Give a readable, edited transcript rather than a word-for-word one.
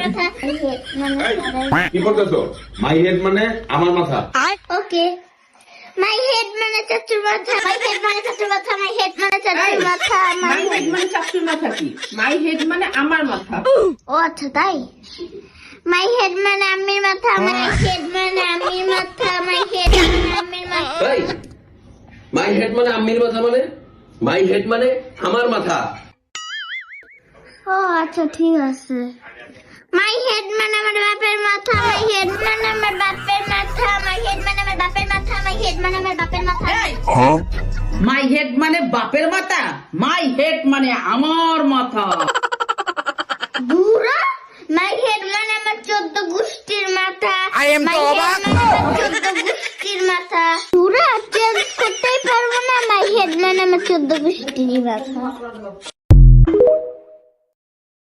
মাথা কি বলতেছো? মাই হেড মানে আমার মাথা। ওকে মাই হেড মানে চাচুর মাথা মাই হেড মানে চাচুর মাথা মাই হেড মানে চাচুর মাথা মাই হেড মানে চাচুর মাথা কি? মাই হেড মানে আমার মাথা। ও আচ্ছা তাই মাই হেড মানে আম্মির মাথা মাই হেড মানে আম্মির মাথা মাই হেড মানে আম্মির মাথা মাই হেড মানে আম্মির মাথা মানে মাই হেড মানে আমার মাথা। ও আচ্ছা ঠিক আছে মাই হেড মানে আমার বাপের মাথা মাই হেড মানে আমার বাপের মাথা মাই হেড মানে আমার বাপের মাথা মাই হেড মানে আমার বাপের মাথা মাই হেড মানে বাপের মাথা, মাই হেড মানে আমার মাথা। বুড়া মাই হেড মানে আমার 14 গোষ্ঠীর মাথা মাই হেড